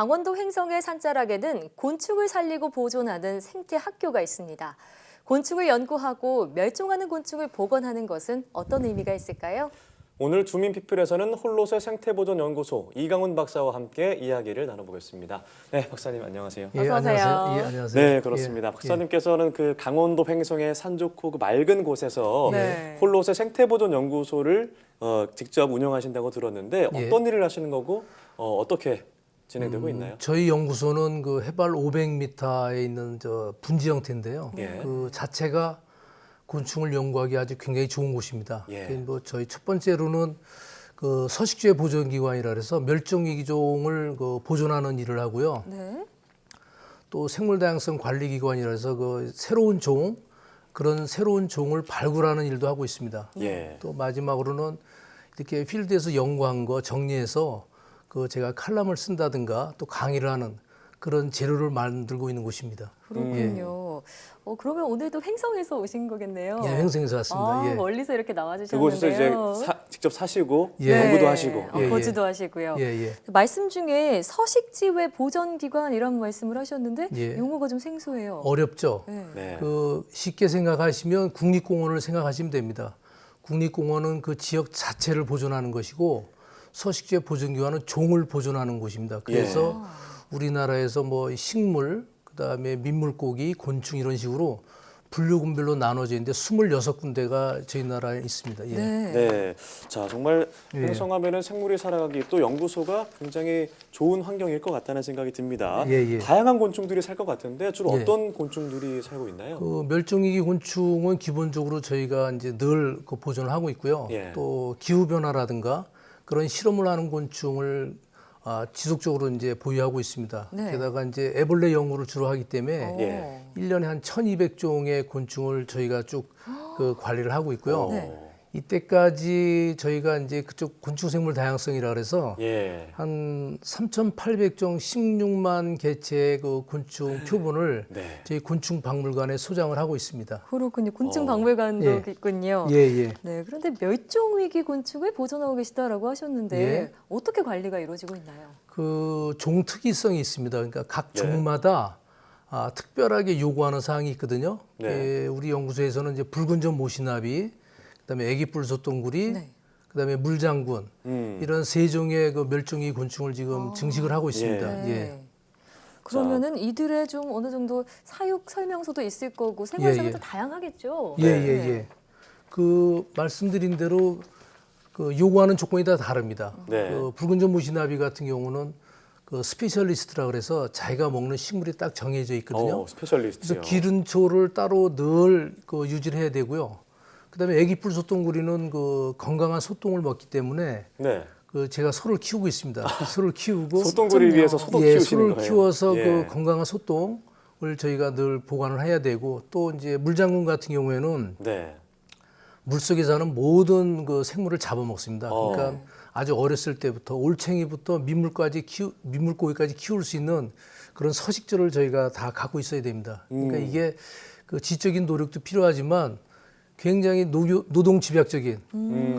강원도 횡성의 산자락에는 곤충을 살리고 보존하는 생태 학교가 있습니다. 곤충을 연구하고 멸종하는 곤충을 복원하는 것은 어떤 의미가 있을까요? 오늘 주민피플에서는 홀로세 생태보존연구소 이강훈 박사와 함께 이야기를 나눠보겠습니다. 네, 박사님 안녕하세요. 어서 오세요. 안녕하세요. 예, 안녕하세요. 네, 그렇습니다. 박사님께서는 그 강원도 횡성의 산 좋고 그 맑은 곳에서 네. 홀로세 생태보존연구소를 직접 운영하신다고 들었는데 어떤 일을 하시는 거고 어떻게 진행되고 있나요? 저희 연구소는 그 해발 500m에 있는 저 분지 형태인데요. 예. 그 자체가 곤충을 연구하기 아주 굉장히 좋은 곳입니다. 예. 뭐 저희 첫 번째로는 그 서식지의 보존기관이라 해서 멸종위기종을 그 보존하는 일을 하고요. 네. 또 생물다양성 관리기관이라 해서 그 새로운 종, 그런 새로운 종을 발굴하는 일도 하고 있습니다. 예. 또 마지막으로는 이렇게 필드에서 연구한 거 정리해서 그 제가 칼럼을 쓴다든가 또 강의를 하는 그런 재료를 만들고 있는 곳입니다. 그렇군요. 그러면 오늘도 횡성에서 오신 거겠네요. 예, 횡성에서 왔습니다. 예. 멀리서 이렇게 그곳에서 이제 나와주셨는데요. 직접 사시고 예. 연구도 하시고. 예, 예. 거주도 하시고요. 예, 예. 말씀 중에 서식지 외 보존기관 이런 말씀을 하셨는데 예. 용어가 좀 생소해요. 어렵죠. 네. 네. 그 쉽게 생각하시면 국립공원을 생각하시면 됩니다. 국립공원은 그 지역 자체를 보존하는 것이고 서식지의 보존기관은 종을 보존하는 곳입니다. 그래서 우리나라에서 뭐 식물, 그다음에 민물고기, 곤충 이런 식으로 분류군별로 나눠져 있는데 26군데가 저희 나라에 있습니다. 예. 네. 네. 자, 정말 예. 횡성하면은 생물이 살아가기 또 연구소가 굉장히 좋은 환경일 것 같다는 생각이 듭니다. 예, 예. 다양한 곤충들이 살 것 같은데 주로 예. 어떤 곤충들이 살고 있나요? 그 멸종위기 곤충은 기본적으로 저희가 이제 늘 그 보존을 하고 있고요. 예. 또 기후 변화라든가 그런 실험을 하는 곤충을 지속적으로 이제 보유하고 있습니다. 네. 게다가 이제 애벌레 연구를 주로 하기 때문에 예. 1년에 한 1,200종의 곤충을 저희가 쭉 그 관리를 하고 있고요. 네. 이때까지 저희가 이제 그쪽 곤충생물 다양성이라 그래서 예. 한 3,800종 16만 개체의 그 곤충 표본을 네. 저희 곤충박물관에 소장을 하고 있습니다. 그렇군요. 곤충박물관도 예. 있군요. 예, 예. 네, 그런데 멸종위기 곤충을 보존하고 계시다라고 하셨는데 예. 어떻게 관리가 이루어지고 있나요? 그 종 특이성이 있습니다. 그러니까 각 네. 종마다 특별하게 요구하는 사항이 있거든요. 네. 예, 우리 연구소에서는 이제 붉은점 모시나비, 그다음에 애기뿔소똥구리, 네. 그다음에 물장군 이런 세 종의 그 멸종위기 곤충을 지금 증식을 하고 있습니다. 네. 예. 그러면은 이들의 좀 어느 정도 사육 설명서도 있을 거고 생활상도 예. 다양하겠죠. 예, 예, 예. 그 말씀드린 대로 그 요구하는 조건이 다 다릅니다. 네. 그 붉은점 모시나비 같은 경우는 그 스페셜리스트라 그래서 자기가 먹는 식물이 딱 정해져 있거든요. 스페셜리스트요. 그래서 기른초를 따로 늘 그 유지를 해야 되고요. 그다음에 애기뿔 소똥구리는 그 건강한 소똥을 먹기 때문에 네. 그 제가 소를 키우고 있습니다. 소를 키우고 소똥구리 위해서 소도 예, 키우시는 소를 거예요. 키워서 예. 그 건강한 소똥을 저희가 늘 보관을 해야 되고 또 이제 물장군 같은 경우에는 네. 물속에 사는 모든 그 생물을 잡아먹습니다. 어. 그러니까 아주 어렸을 때부터 올챙이부터 민물고기까지 키울 수 있는 그런 서식지를 저희가 다 갖고 있어야 됩니다. 그러니까 이게 그 지적인 노력도 필요하지만 굉장히 노동 집약적인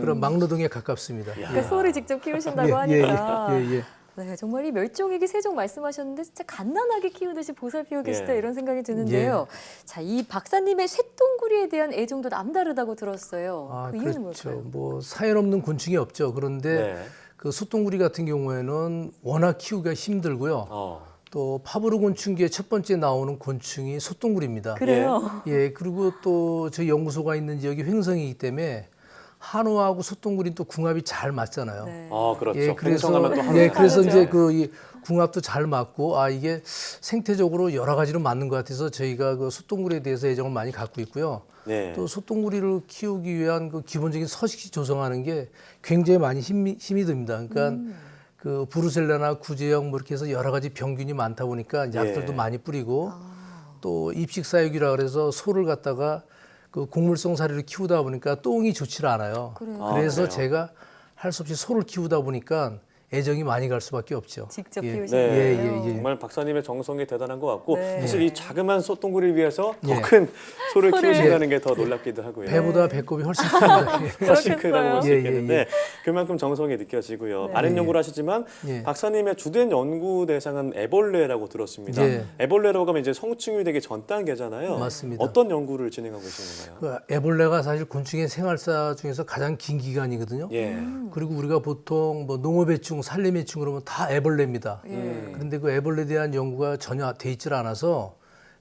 그런 막노동에 가깝습니다. 그러니까 소를 직접 키우신다고 예, 하니까. 예, 예, 예. 네, 정말 이 멸종위기 세종 말씀하셨는데 진짜 갓난아기 키우듯이 보살피고 계시다 예. 이런 생각이 드는데요. 자, 이 박사님의 쇠똥구리에 대한 애정도 남다르다고 들었어요. 그 이유는 그렇죠. 뭘까요? 뭐 사연 없는 곤충이 없죠. 그런데 네. 그 소똥구리 같은 경우에는 워낙 키우기가 힘들고요. 또 파브르 곤충계에 첫 번째 나오는 곤충이 소똥구리입니다. 그래요? 예, 그리고 또 저희 연구소가 있는 지역이 횡성이기 때문에 한우하고 소똥구리는 또 궁합이 잘 맞잖아요. 네. 그렇죠. 예, 그래서 횡성하면 또 하나 예, 그래서 다르죠. 이제 그 이 궁합도 잘 맞고 이게 생태적으로 여러 가지로 맞는 것 같아서 저희가 그 소똥구리에 대해서 애정을 많이 갖고 있고요. 네. 또 소똥구리를 키우기 위한 그 기본적인 서식지 조성하는 게 굉장히 많이 힘이 듭니다. 그러니까 그 브루셀라나 구제역 뭐 이렇게 해서 여러 가지 병균이 많다 보니까 약들도 예. 많이 뿌리고 또 입식사육이라 그래서 소를 갖다가 그 곡물성 사료를 키우다 보니까 똥이 좋지를 않아요. 그래요? 그래서 그래요? 제가 할 수 없이 소를 키우다 보니까 애정이 많이 갈 수밖에 없죠. 직접 예. 키우시는 네, 거예요. 정말 박사님의 정성이 대단한 것 같고 네. 사실 이 자그만 소똥구리를 위해서 예. 더 큰 소를 소를. 키우신다는 게 더 놀랍기도 하고요. 배보다 배꼽이 훨씬 큽니다. 예. 훨씬 크다고 볼 수 예, 예, 있겠는데 예. 그만큼 정성이 느껴지고요. 네. 많은 예. 연구를 하시지만 예. 박사님의 주된 연구 대상은 애벌레라고 들었습니다. 예. 애벌레라고 하면 이제 성충이 되기 전 단계잖아요. 맞습니다. 어떤 연구를 진행하고 계신 건가요? 그 애벌레가 사실 곤충의 생활사 중에서 가장 긴 기간이거든요. 예. 그리고 우리가 보통 뭐 농업해충, 살림해충 그러면 다 애벌레입니다. 예. 그런데 그 애벌레에 대한 연구가 전혀 돼 있질 않아서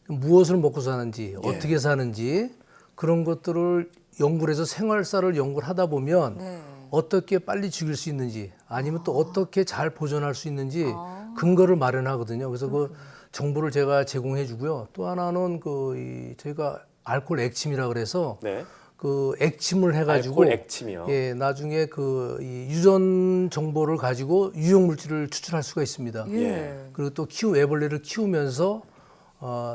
무엇을 먹고 사는지, 어떻게 사는지 그런 것들을 연구를 해서 생활사를 연구를 하다 보면 네. 어떻게 빨리 죽일 수 있는지 아니면 또 어떻게 잘 보존할 수 있는지 근거를 마련하거든요. 그래서 그 정보를 제가 제공해 주고요. 또 하나는 저희가 알코올 액침이라 그래서 네. 그 액침을 해가지고 알코올 액침이요. 예, 나중에 이 유전 정보를 가지고 유용 물질을 추출할 수가 있습니다. 예. 그리고 또 애벌레를 키우면서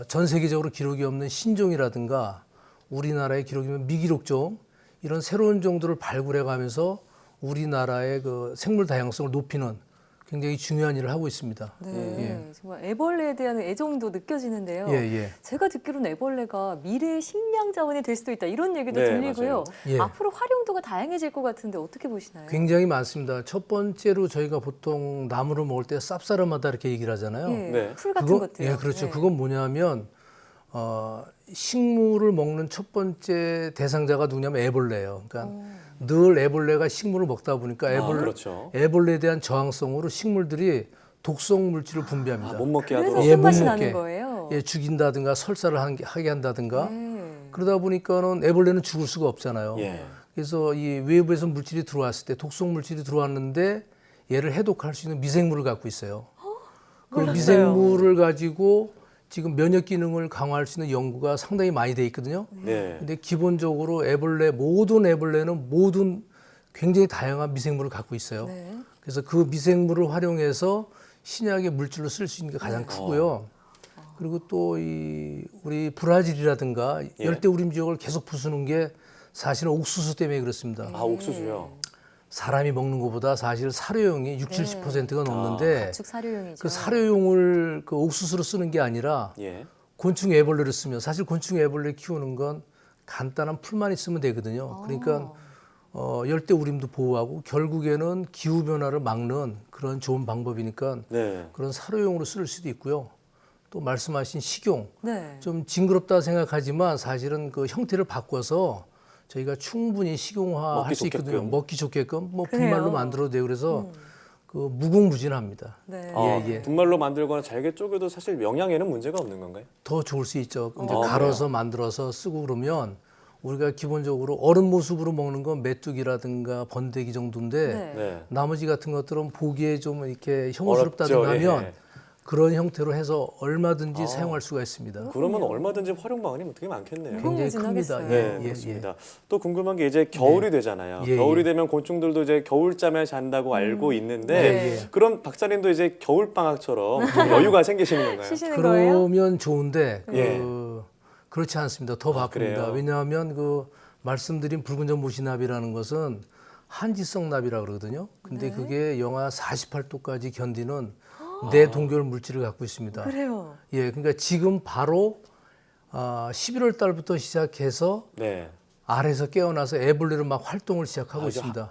전 세계적으로 기록이 없는 신종이라든가 우리나라의 기록이 없는 미기록종 이런 새로운 종들을 발굴해가면서 우리나라의 그 생물 다양성을 높이는 굉장히 중요한 일을 하고 있습니다. 네. 정말 애벌레에 대한 애정도 느껴지는데요. 예, 예. 제가 듣기로는 애벌레가 미래의 식량 자원이 될 수도 있다 이런 얘기도 네, 들리고요. 맞아요. 예. 앞으로 활용도가 다양해질 것 같은데 어떻게 보시나요? 굉장히 많습니다. 첫 번째로 저희가 보통 나무를 먹을 때 쌉싸름하다 이렇게 얘기를 하잖아요. 예. 네. 풀 같은 그거- 것들. 예, 그렇죠. 그건 뭐냐면 식물을 먹는 첫 번째 대상자가 누구냐면 애벌레예요. 그러니까 늘 애벌레가 식물을 먹다 보니까 그렇죠. 애벌레에 대한 저항성으로 식물들이 독성 물질을 분비합니다. 못 먹게 그래서 하도록. 예, 손맛이 못 나는 먹게. 거예요. 예, 죽인다든가 설사를 하게 한다든가 네. 그러다 보니까는 애벌레는 죽을 수가 없잖아요. 예. 그래서 이 외부에서 물질이 들어왔을 때 독성 물질이 들어왔는데 얘를 해독할 수 있는 미생물을 갖고 있어요. 그 몰랐어요. 미생물을 가지고 지금 면역 기능을 강화할 수 있는 연구가 상당히 많이 돼 있거든요. 네. 근데 기본적으로 모든 애벌레는 모든 굉장히 다양한 미생물을 갖고 있어요. 네. 그래서 그 미생물을 활용해서 신약의 물질로 쓸 수 있는 게 가장 크고요. 그리고 또 우리 브라질이라든가 예. 열대우림 지역을 계속 부수는 게 사실은 옥수수 때문에 그렇습니다. 아, 옥수수요. 사람이 먹는 것보다 사실 사료용이 60, 70%가 넘는데 가축 사료용이죠. 그 사료용을 그 옥수수로 쓰는 게 아니라 예. 곤충 애벌레를 쓰면 사실 곤충 애벌레 키우는 건 간단한 풀만 있으면 되거든요. 그러니까 열대우림도 보호하고 결국에는 기후 변화를 막는 그런 좋은 방법이니까 네. 그런 사료용으로 쓸 수도 있고요. 또 말씀하신 식용 네. 좀 징그럽다 생각하지만 사실은 그 형태를 바꿔서 저희가 충분히 식용화할 먹기 수 있거든요. 좋게끔. 먹기 좋게끔 뭐 그래요? 분말로 만들어도 되고 그래서 그 무궁무진합니다. 네. 예. 분말로 만들거나 잘게 쪼개도 사실 영양에는 문제가 없는 건가요? 더 좋을 수 있죠. 근데 그래요? 갈아서 만들어서 쓰고 그러면 우리가 기본적으로 얼음 모습으로 먹는 건 메뚜기라든가 번데기 정도인데 네. 네. 나머지 같은 것들은 보기에 좀 이렇게 혐오스럽다든가 어렵죠. 하면 예. 그런 형태로 해서 얼마든지 사용할 수가 있습니다. 그러면 얼마든지 활용 방안이 되게 많겠네요. 무궁- 굉장히 큽니다. 무궁무진하겠어요. 네, 예, 그렇습니다. 또 궁금한 게 이제 겨울이 되잖아요. 예, 겨울이 예. 되면 곤충들도 이제 겨울잠에 잔다고 알고 있는데 네. 그럼 박사님도 이제 겨울 방학처럼 여유가 생기시는 건가요? 쉬시는 거예요? 그러면 좋은데 예. 그렇지 않습니다. 더 바쁩니다. 그래요? 왜냐하면 그 말씀드린 붉은 점 무시나비라는 것은 한지성 나비라 그러거든요. 근데 그게 영하 48도까지 견디는 내동결 물질을 갖고 있습니다. 그래요. 예, 그러니까 지금 바로 11월 달부터 시작해서 네. 알에서 깨어나서 애벌레로 막 활동을 시작하고 이제 있습니다.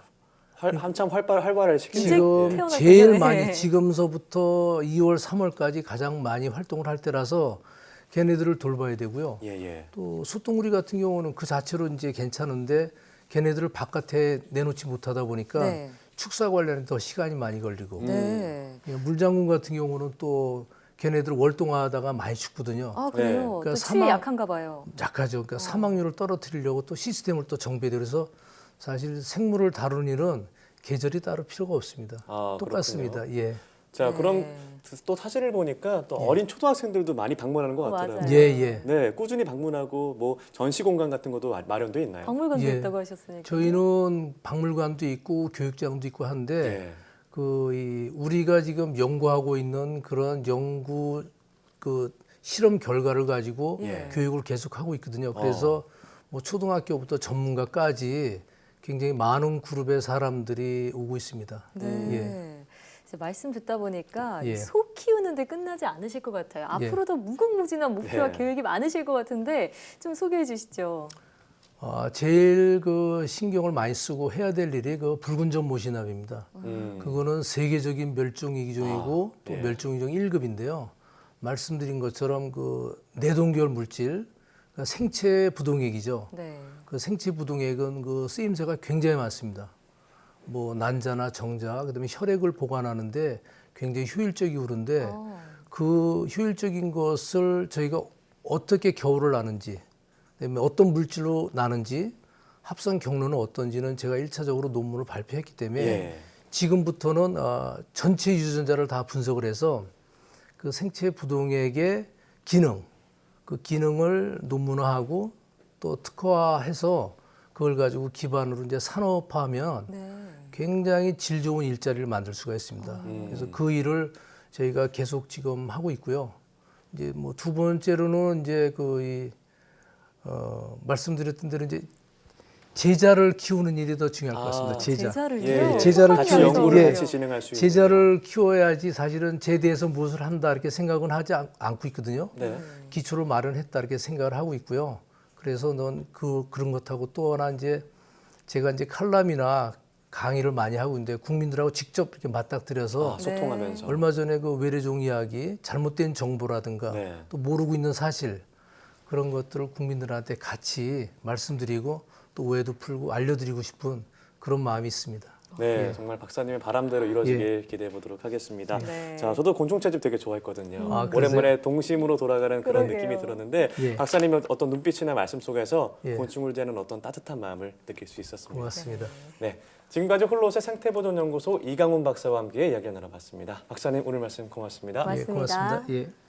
한참 활발할 시기인데 이제 지금 태어났군요. 제일 네. 많이 지금서부터 2월, 3월까지 가장 많이 활동을 할 때라서 걔네들을 돌봐야 되고요. 예, 예. 또 소똥구리 같은 경우는 그 자체로 이제 괜찮은데 걔네들을 바깥에 내놓지 못하다 보니까 네. 축사 관련에 더 시간이 많이 걸리고 네. 예, 물장군 같은 경우는 또 걔네들 월동하다가 많이 죽거든요. 아 그래요. 네. 또 그러니까 추위에 약한가 봐요. 약하죠. 그러니까 사망률을 떨어뜨리려고 또 시스템을 또 정비해야 그래서 사실 생물을 다루는 일은 계절이 따로 필요가 없습니다. 아, 똑같습니다. 예. 자, 네. 그럼 또 사진을 보니까 또 어린 초등학생들도 많이 방문하는 것 같더라고요. 맞아요. 예, 예. 네, 꾸준히 방문하고 뭐 전시 공간 같은 것도 마련돼 있나요? 박물관도 예. 있다고 하셨으니까. 저희는 박물관도 있고 교육장도 있고 한데 예. 우리가 지금 연구하고 있는 그런 연구 실험 결과를 가지고 예. 교육을 계속하고 있거든요. 그래서 뭐 초등학교부터 전문가까지 굉장히 많은 그룹의 사람들이 오고 있습니다. 네. 예. 말씀 듣다 보니까 예. 소 키우는데 끝나지 않으실 것 같아요. 예. 앞으로도 무궁무진한 목표와 네. 계획이 많으실 것 같은데 좀 소개해 주시죠. 제일 그 신경을 많이 쓰고 해야 될 일이 그 붉은 점 모신합입니다. 그거는 세계적인 멸종 위기종이고 또 예. 멸종 위기종 1급인데요. 말씀드린 것처럼 그 내동결 물질, 그러니까 생체 부동액이죠. 네. 그 생체 부동액은 그 쓰임새가 굉장히 많습니다. 뭐 난자나 정자, 그다음에 혈액을 보관하는데 굉장히 효율적이오른데 그 효율적인 것을 저희가 어떻게 겨울을 나는지, 그다음에 어떤 물질로 나는지, 합성 경로는 어떤지는 제가 1차적으로 논문을 발표했기 때문에 예. 지금부터는 전체 유전자를 다 분석을 해서 그 생체 부동액의 기능, 그 기능을 논문화하고 또 특허화해서 그걸 가지고 기반으로 이제 산업화하면 네. 굉장히 질 좋은 일자리를 만들 수가 있습니다. 그래서 그 일을 저희가 계속 지금 하고 있고요. 이제 뭐 두 번째로는 이제 말씀드렸던 대로 이제 제자를 키우는 일이 더 중요할 것 같습니다. 제자. 제자를요? 예. 제자를 같이 키워서 연구를 예. 같이 진행할 수 있는. 제자를 키워야지 사실은 제대해서 무엇을 한다 이렇게 생각은 하지 않고 있거든요. 네. 기초를 마련했다 이렇게 생각을 하고 있고요. 그래서 넌 그런 것하고 또 하나 이제 제가 이제 칼럼이나 강의를 많이 하고 있는데 국민들하고 직접 이렇게 맞닥뜨려서 소통하면서. 얼마 전에 그 외래종 이야기, 잘못된 정보라든가 네. 또 모르고 있는 사실 그런 것들을 국민들한테 같이 말씀드리고 또 오해도 풀고 알려드리고 싶은 그런 마음이 있습니다. 네, 정말 박사님의 바람대로 이루어지길 기대해 보도록 하겠습니다. 네. 자, 저도 곤충 채집 되게 좋아했거든요. 아, 그러세요? 오랜만에 동심으로 돌아가는 그런 그러게요. 느낌이 들었는데 예. 박사님의 어떤 눈빛이나 말씀 속에서 예. 곤충을 대하는 어떤 따뜻한 마음을 느낄 수 있었습니다. 고맙습니다. 네, 지금까지 홀로스의 생태보존연구소 이강훈 박사와 함께 이야기 나눠봤습니다. 박사님 오늘 말씀 고맙습니다. 고맙습니다. 예, 고맙습니다. 예.